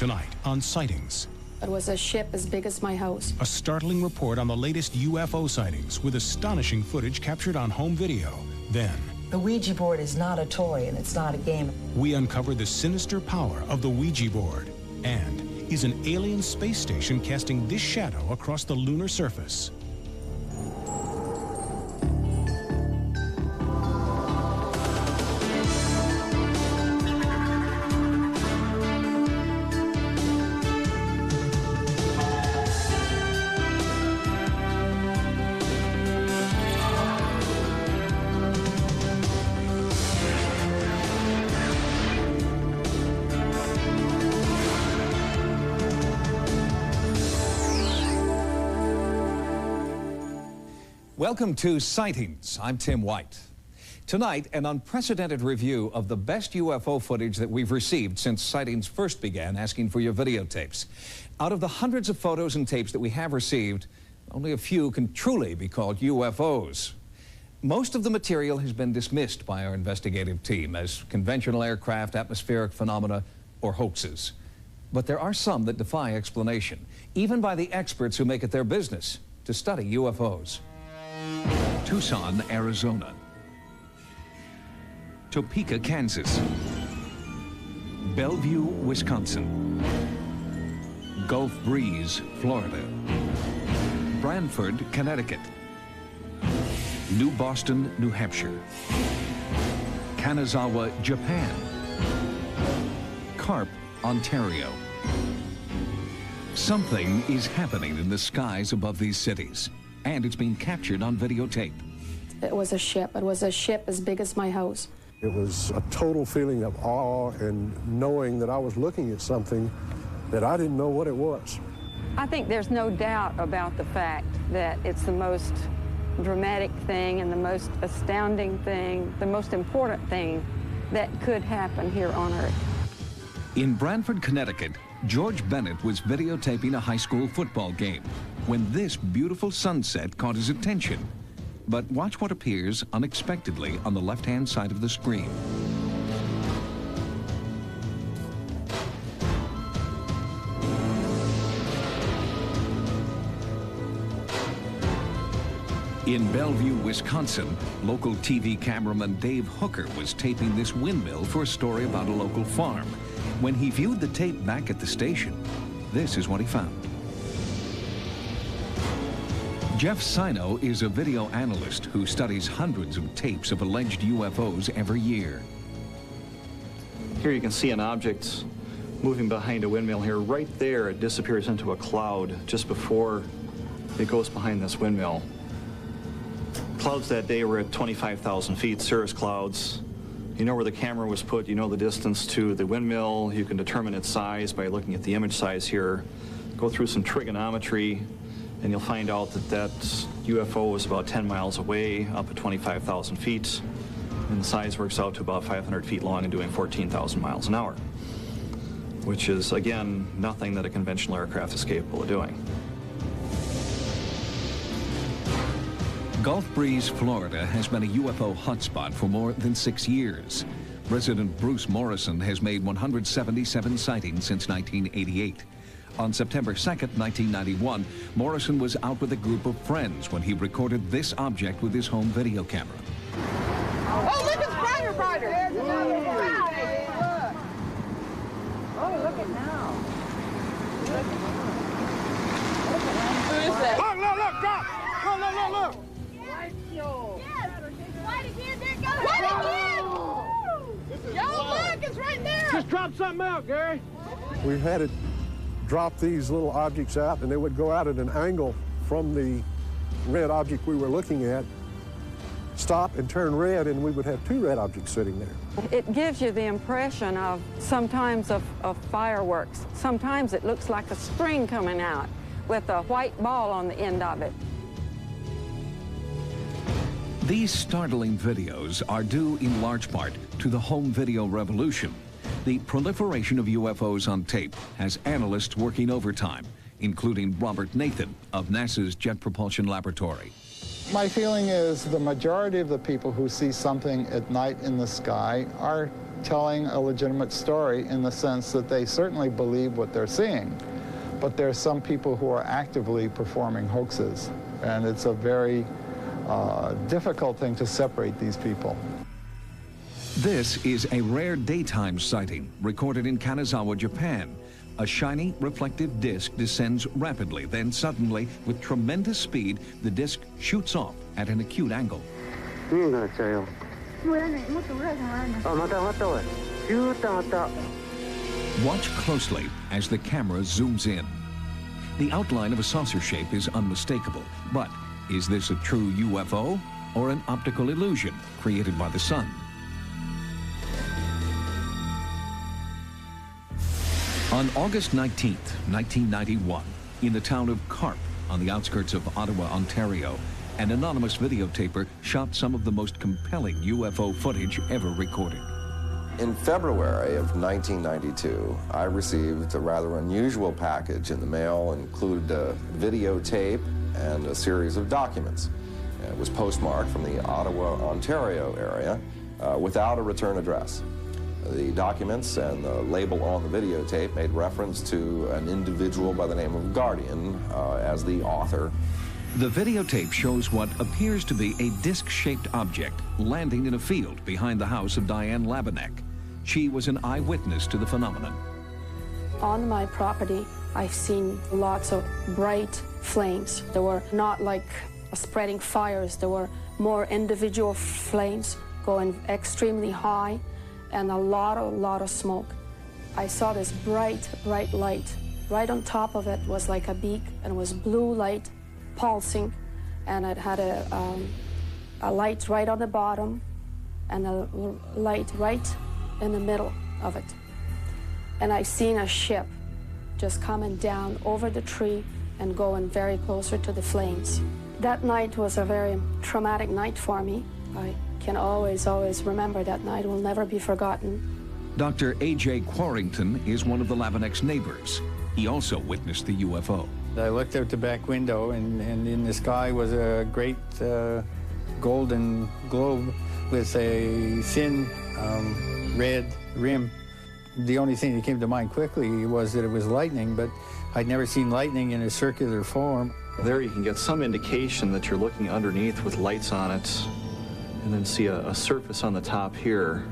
Tonight on Sightings. It was a ship as big as my house. A startling report on the latest UFO sightings with astonishing footage captured on home video. Then, the Ouija board is not a toy and it's not a game. We uncover the sinister power of the Ouija board. And is an alien space station casting this shadow across the lunar surface? Welcome to Sightings. I'm Tim White. Tonight, an unprecedented review of the best UFO footage that we've received since Sightings first began asking for your videotapes. Out of the hundreds of photos and tapes that we have received, only a few can truly be called UFOs. Most of the material has been dismissed by our investigative team as conventional aircraft, atmospheric phenomena, or hoaxes. But there are some that defy explanation, even by the experts who make it their business to study UFOs. Tucson, Arizona. Topeka, Kansas. Bellevue, Wisconsin. Gulf Breeze, Florida. Branford, Connecticut. New Boston, New Hampshire. Kanazawa, Japan. Carp, Ontario. Something is happening in the skies above these cities, and it's being captured on videotape. It was a ship. It was a ship as big as my house. It was a total feeling of awe and knowing that I was looking at something that I didn't know what it was. I think there's no doubt about the fact that it's the most dramatic thing and the most astounding thing, the most important thing that could happen here on Earth. In Branford, Connecticut, George Bennett was videotaping a high school football game when this beautiful sunset caught his attention. But watch what appears unexpectedly on the left-hand side of the screen. In Bellevue, Wisconsin, local TV cameraman Dave Hooker was taping this windmill for a story about a local farm. When he viewed the tape back at the station, this is what he found. Jeff Sino is a video analyst who studies hundreds of tapes of alleged UFOs every year. Here you can see an object moving behind a windmill here. Right there, it disappears into a cloud just before it goes behind this windmill. Clouds that day were at 25,000 feet, cirrus clouds. You know where the camera was put, you know the distance to the windmill, you can determine its size by looking at the image size here. Go through some trigonometry, and you'll find out that that UFO was about 10 miles away, up at 25,000 feet, and the size works out to about 500 feet long and doing 14,000 miles an hour, which is, again, nothing that a conventional aircraft is capable of doing. Gulf Breeze, Florida has been a UFO hotspot for more than 6 years. Resident Bruce Morrison has made 177 sightings since 1988. On September 2nd, 1991, Morrison was out with a group of friends when he recorded this object with his home video camera. Oh, look, it's brighter, brighter. There's another one. Look. Oh, look at now. Who is that? Look, look, look, drop. Look, look, look, look. Yes, it's white again. There it goes. White again. Yo, look, it's right there. Just drop something out, Gary. We had it drop these little objects out, and they would go out at an angle from the red object we were looking at, stop and turn red, and we would have two red objects sitting there. It gives you the impression of sometimes of fireworks. Sometimes it looks like a string coming out with a white ball on the end of it. These startling videos are due in large part to the home video revolution. The proliferation of UFOs on tape has analysts working overtime, including Robert Nathan of NASA's Jet Propulsion Laboratory. My feeling is the majority of the people who see something at night in the sky are telling a legitimate story in the sense that they certainly believe what they're seeing. But there's some people who are actively performing hoaxes, and it's a very difficult thing to separate these people. This is a rare daytime sighting recorded in Kanazawa, Japan. A shiny, reflective disc descends rapidly, then suddenly, with tremendous speed, the disc shoots off at an acute angle. Watch closely as the camera zooms in. The outline of a saucer shape is unmistakable, but is this a true UFO or an optical illusion created by the sun? On August 19th, 1991, in the town of Carp, on the outskirts of Ottawa, Ontario, an anonymous videotaper shot some of the most compelling UFO footage ever recorded. In February of 1992, I received a rather unusual package in the mail. It included a videotape and a series of documents. It was postmarked from the Ottawa, Ontario area without a return address. The documents and the label on the videotape made reference to an individual by the name of Guardian as the author. The videotape shows what appears to be a disc-shaped object landing in a field behind the house of Diane Labinek. She was an eyewitness to the phenomenon. On my property, I've seen lots of bright flames. They were not like spreading fires. There were more individual flames going extremely high, and a lot of smoke. I saw this bright light. Right on top of it was like a beak, and it was blue light pulsing, and it had a light right on the bottom and a light right in the middle of it. And I seen a ship just coming down over the tree and going very closer to the flames. That night was a very traumatic night for me. I can always remember that night. It will never be forgotten. Dr. A.J. Quarrington is one of the Lavinek's neighbors. He also witnessed the UFO. I looked out the back window, and in the sky was a great golden globe with a thin red rim. The only thing that came to mind quickly was that it was lightning, but I'd never seen lightning in a circular form. There you can get some indication that you're looking underneath with lights on it, and then see a surface on the top here.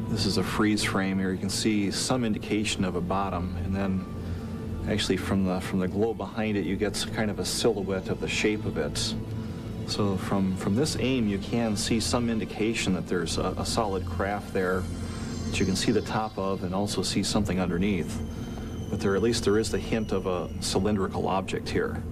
This is a freeze frame here. You can see some indication of a bottom, and then actually from the glow behind it, you get kind of a silhouette of the shape of it. So from this aim, you can see some indication that there's a solid craft there that you can see the top of and also see something underneath. But at least there is the hint of a cylindrical object here.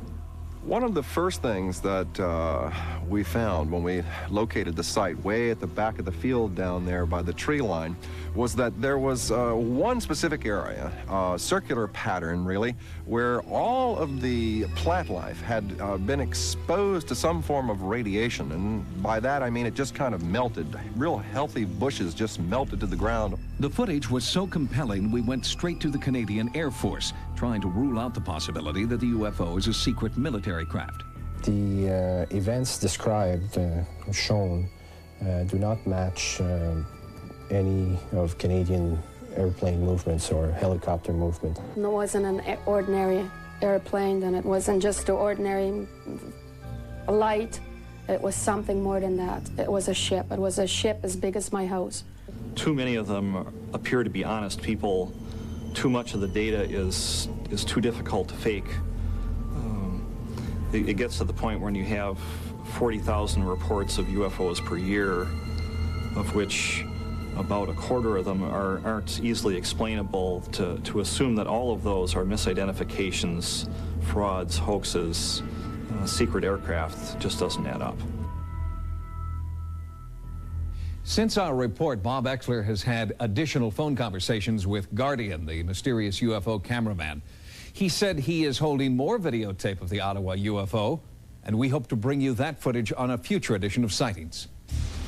One of the first things that we found when we located the site way at the back of the field down there by the tree line was that there was one specific area, circular pattern really, where all of the plant life had been exposed to some form of radiation. And by that I mean it just kind of melted. Real healthy bushes just melted to the ground. The footage was so compelling, we went straight to the Canadian Air Force, trying to rule out the possibility that the UFO is a secret military craft. The events described, shown, do not match any of Canadian airplane movements or helicopter movement. It wasn't an ordinary airplane, and it wasn't just an ordinary light. It was something more than that. It was a ship. It was a ship as big as my house. Too many of them appear to be honest people. Too much of the data is too difficult to fake. It gets to the point when you have 40,000 reports of UFOs per year, of which about a quarter of them aren't easily explainable. To assume that all of those are misidentifications, frauds, hoaxes, secret aircraft just doesn't add up. Since our report, Bob Exler has had additional phone conversations with Guardian, the mysterious UFO cameraman. He said he is holding more videotape of the Ottawa UFO, and we hope to bring you that footage on a future edition of Sightings.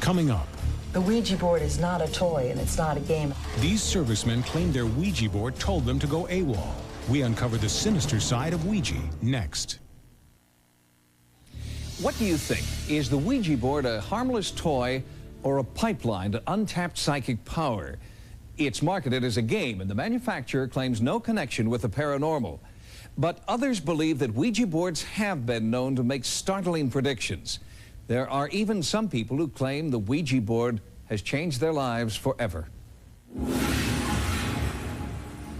Coming up. The Ouija board is not a toy, and it's not a game. These servicemen claim their Ouija board told them to go AWOL. We uncover the sinister side of Ouija next. What do you think? Is the Ouija board a harmless toy or a pipeline to untapped psychic power. It's marketed as a game, and the manufacturer claims no connection with the paranormal. But others believe that Ouija boards have been known to make startling predictions. There are even some people who claim the Ouija board has changed their lives forever.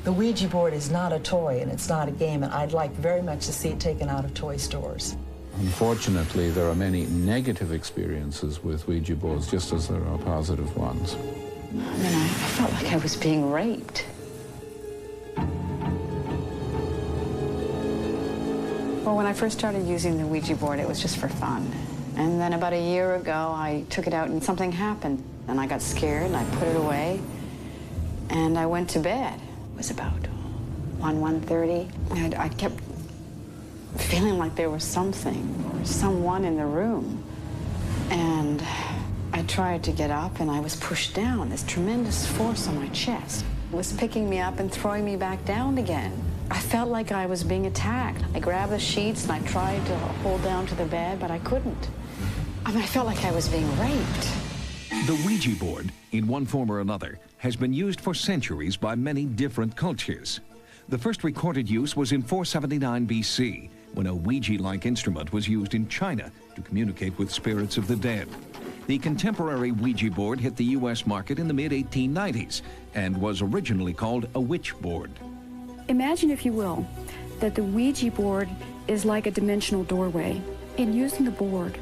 The Ouija board is not a toy, and it's not a game, and I'd like very much to see it taken out of toy stores. Unfortunately, there are many negative experiences with Ouija boards, just as there are positive ones. I mean, I felt like I was being raped. Well, when I first started using the Ouija board, it was just for fun. And then about a year ago, I took it out and something happened. And I got scared, and I put it away, and I went to bed. It was about 1:30. I kept feeling like there was something or someone in the room. And I tried to get up, and I was pushed down. This tremendous force on my chest was picking me up and throwing me back down again. I felt like I was being attacked. I grabbed the sheets, and I tried to hold down to the bed, but I couldn't. I mean, I felt like I was being raped. The Ouija board, in one form or another, has been used for centuries by many different cultures. The first recorded use was in 479 BC, when a Ouija-like instrument was used in China to communicate with spirits of the dead. The contemporary Ouija board hit the U.S. market in the mid-1890s and was originally called a witch board. Imagine, if you will, that the Ouija board is like a dimensional doorway. In using the board,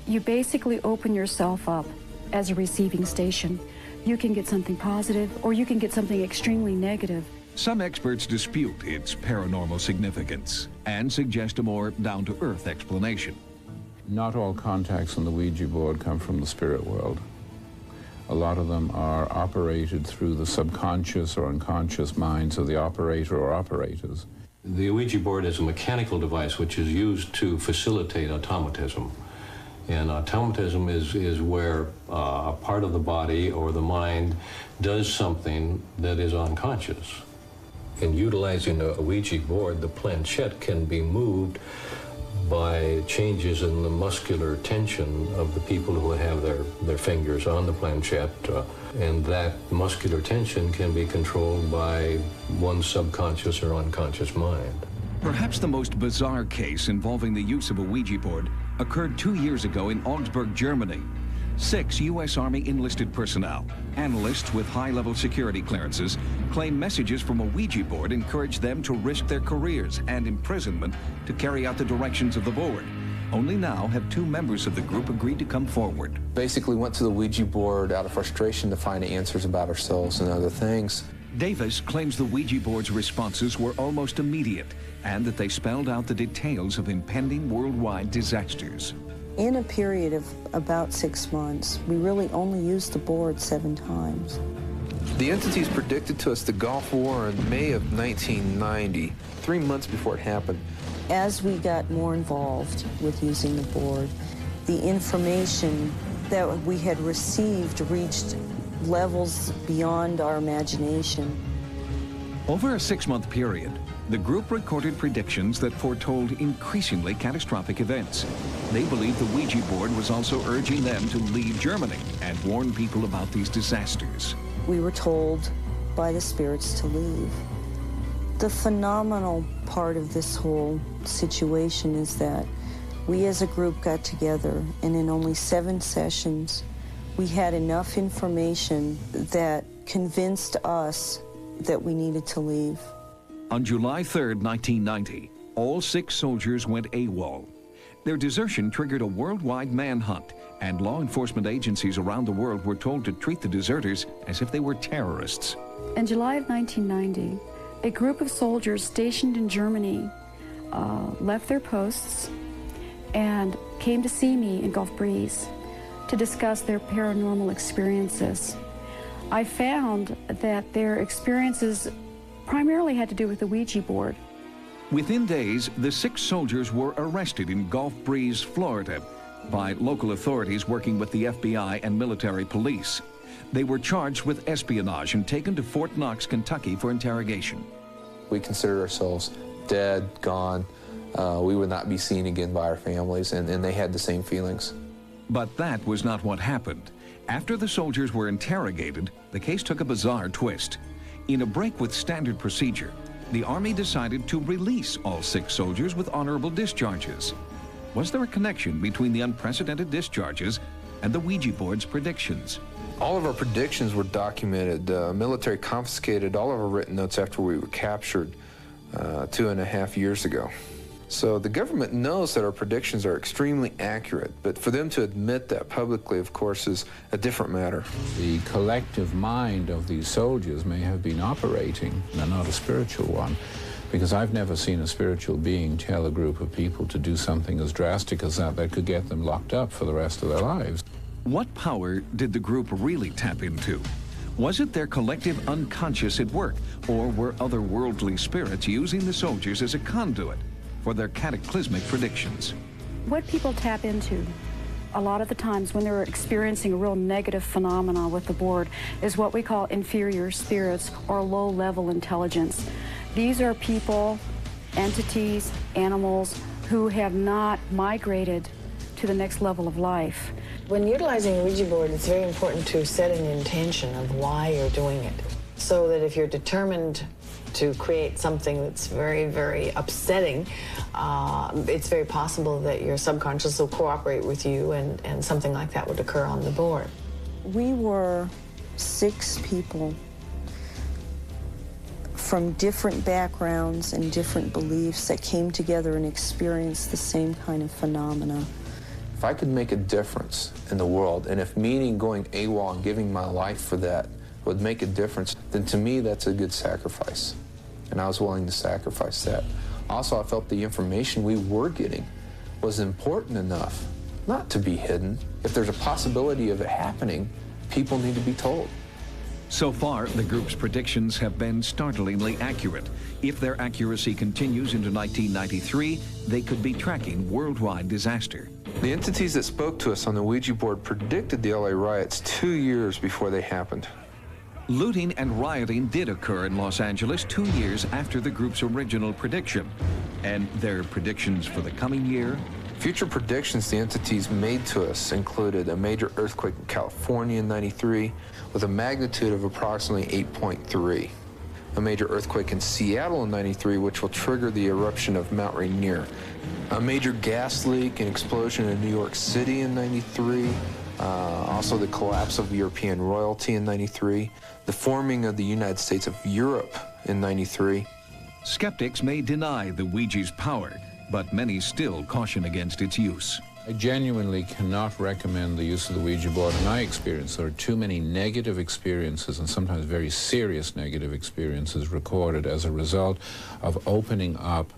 you basically open yourself up as a receiving station. You can get something positive, or you can get something extremely negative. Some experts dispute its paranormal significance and suggest a more down-to-earth explanation. Not all contacts on the Ouija board come from the spirit world. A lot of them are operated through the subconscious or unconscious minds of the operator or operators. The Ouija board is a mechanical device which is used to facilitate automatism. And automatism is where a part of the body or the mind does something that is unconscious. In utilizing a Ouija board, the planchette can be moved by changes in the muscular tension of the people who have their fingers on the planchette. And that muscular tension can be controlled by one's subconscious or unconscious mind. Perhaps the most bizarre case involving the use of a Ouija board occurred 2 years ago in Augsburg, Germany. 6 U.S. Army enlisted personnel, analysts with high-level security clearances, claim messages from a Ouija board encouraged them to risk their careers and imprisonment to carry out the directions of the board. Only now have 2 members of the group agreed to come forward. Basically went to the Ouija board out of frustration to find answers about ourselves and other things. Davis claims the Ouija board's responses were almost immediate and that they spelled out the details of impending worldwide disasters. In a period of about 6 months, we really only used the board 7 times. The entities predicted to us the Gulf War in May of 1990, 3 months before it happened. As we got more involved with using the board, the information that we had received reached levels beyond our imagination. Over a 6-month period, the group recorded predictions that foretold increasingly catastrophic events. They believe the Ouija board was also urging them to leave Germany and warn people about these disasters. We were told by the spirits to leave. The phenomenal part of this whole situation is that we as a group got together, and in only 7 sessions, we had enough information that convinced us that we needed to leave. On July 3rd, 1990, all 6 soldiers went AWOL. Their desertion triggered a worldwide manhunt, and law enforcement agencies around the world were told to treat the deserters as if they were terrorists. In July of 1990, a group of soldiers stationed in Germany left their posts and came to see me in Gulf Breeze to discuss their paranormal experiences. I found that their experiences primarily had to do with the Ouija board. Within days, the 6 soldiers were arrested in Gulf Breeze, Florida, by local authorities working with the FBI and military police. They were charged with espionage and taken to Fort Knox, Kentucky for interrogation. We considered ourselves dead, gone. We would not be seen again by our families, and they had the same feelings. But that was not what happened. After the soldiers were interrogated, the case took a bizarre twist. In a break with standard procedure, the Army decided to release all 6 soldiers with honorable discharges. Was there a connection between the unprecedented discharges and the Ouija board's predictions? All of our predictions were documented. Military confiscated all of our written notes after we were captured 2.5 years ago. So the government knows that our predictions are extremely accurate, but for them to admit that publicly, of course, is a different matter. The collective mind of these soldiers may have been operating, and not a spiritual one, because I've never seen a spiritual being tell a group of people to do something as drastic as that could get them locked up for the rest of their lives. What power did the group really tap into? Was it their collective unconscious at work, or were otherworldly spirits using the soldiers as a conduit for their cataclysmic predictions? What people tap into a lot of the times when they're experiencing a real negative phenomena with the board is what we call inferior spirits or low-level intelligence. These are people, entities, animals who have not migrated to the next level of life. When utilizing a Ouija board, it's very important to set an intention of why you're doing it, so that if you're determined to create something that's very, very upsetting, it's very possible that your subconscious will cooperate with you and something like that would occur on the board. We were 6 people from different backgrounds and different beliefs that came together and experienced the same kind of phenomena. If I could make a difference in the world, and if meaning going AWOL and giving my life for that would make a difference, then to me that's a good sacrifice. And I was willing to sacrifice that. Also, I felt the information we were getting was important enough not to be hidden. If there's a possibility of it happening, people need to be told. So far, the group's predictions have been startlingly accurate. If their accuracy continues into 1993, they could be tracking worldwide disaster. The entities that spoke to us on the Ouija board predicted the LA riots 2 years before they happened. Looting and rioting did occur in Los Angeles 2 years after the group's original prediction. And their predictions for the coming year? Future predictions the entities made to us included a major earthquake in California in '93 with a magnitude of approximately 8.3. A major earthquake in Seattle in '93, which will trigger the eruption of Mount Rainier. A major gas leak and explosion in New York City in '93. Also the collapse of European royalty in '93. The forming of the United States of Europe in '93. Skeptics may deny the Ouija's power, but many still caution against its use. I genuinely cannot recommend the use of the Ouija board. In my experience, there are too many negative experiences, and sometimes very serious negative experiences, recorded as a result of opening up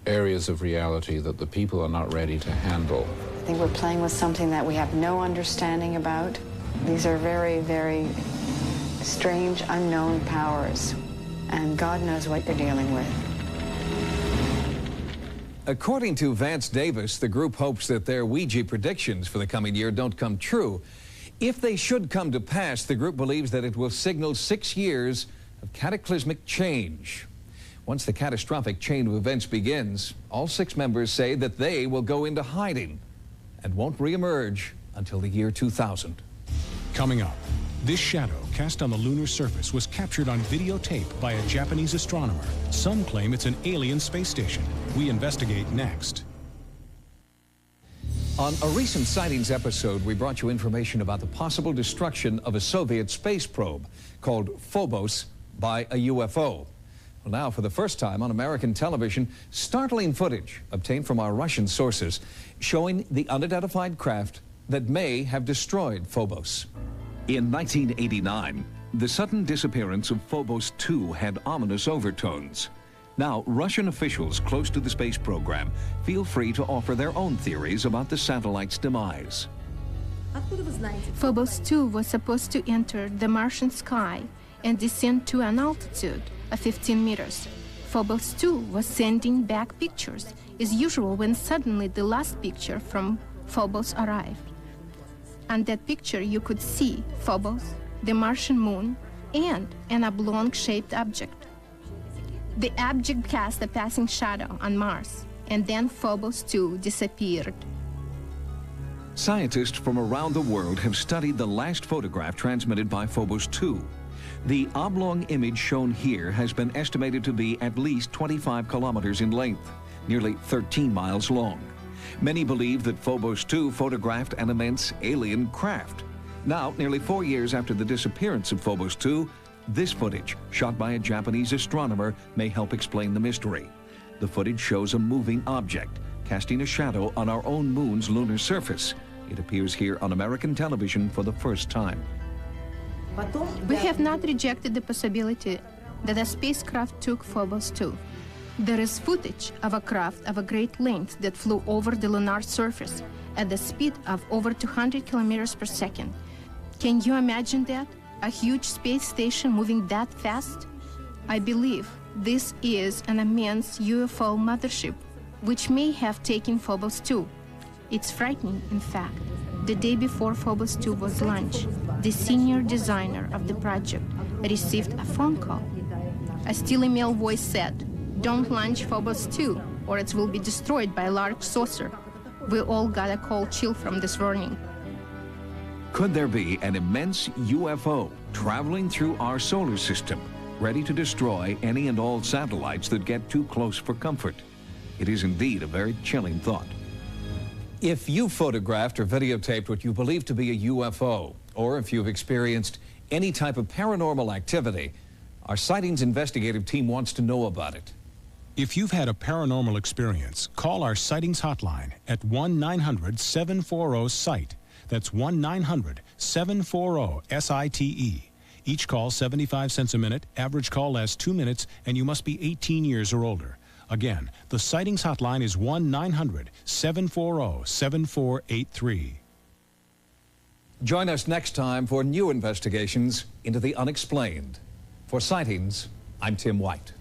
areas of reality that the people are not ready to handle. I think we're playing with something that we have no understanding about. These are very, very strange, unknown powers, and God knows what you're dealing with. According to Vance Davis, the group hopes that their Ouija predictions for the coming year don't come true. If they should come to pass, the group believes that it will signal 6 years of cataclysmic change. Once the catastrophic chain of events begins, all 6 members say that they will go into hiding and won't reemerge until the year 2000. Coming up, this shadow cast on the lunar surface was captured on videotape by a Japanese astronomer. Some claim it's an alien space station. We investigate next. On a recent sightings episode, we brought you information about the possible destruction of a Soviet space probe called Phobos by a UFO. Well, now, for the first time on American television, startling footage obtained from our Russian sources showing the unidentified craft that may have destroyed Phobos. In 1989, the sudden disappearance of Phobos 2 had ominous overtones. Now, Russian officials close to the space program feel free to offer their own theories about the satellite's demise. Phobos 2 was supposed to enter the Martian sky and descend to an altitude of 15 meters. Phobos 2 was sending back pictures, as usual when suddenly the last picture from Phobos arrived. On that picture you could see Phobos, the Martian moon, and an oblong-shaped object. The object cast a passing shadow on Mars, and then Phobos 2 disappeared. Scientists from around the world have studied the last photograph transmitted by Phobos 2. The oblong image shown here has been estimated to be at least 25 kilometers in length, nearly 13 miles long. Many believe that Phobos 2 photographed an immense alien craft. Now, nearly 4 years after the disappearance of Phobos 2, this footage, shot by a Japanese astronomer, may help explain the mystery. The footage shows a moving object, casting a shadow on our own moon's lunar surface. It appears here on American television for the first time. We have not rejected the possibility that a spacecraft took Phobos 2. There is footage of a craft of a great length that flew over the lunar surface at the speed of over 200 kilometers per second. Can you imagine that? A huge space station moving that fast? I believe this is an immense UFO mothership, which may have taken Phobos 2. It's frightening, in fact. The day before Phobos 2 was launched, the senior designer of the project received a phone call. A steely male voice said, "Don't launch Phobos 2, or it will be destroyed by a large saucer." We all got a cold chill from this warning. Could there be an immense UFO traveling through our solar system, ready to destroy any and all satellites that get too close for comfort? It is indeed a very chilling thought. If you photographed or videotaped what you believe to be a UFO, or if you've experienced any type of paranormal activity, our Sightings investigative team wants to know about it. If you've had a paranormal experience, call our Sightings hotline at 1-900-740-SIGHT. That's 1-900-740-SITE. Each call 75 cents a minute, average call lasts 2 minutes, and you must be 18 years or older. Again, the Sightings hotline is 1-900-740-7483. Join us next time for new investigations into the unexplained. For Sightings, I'm Tim White.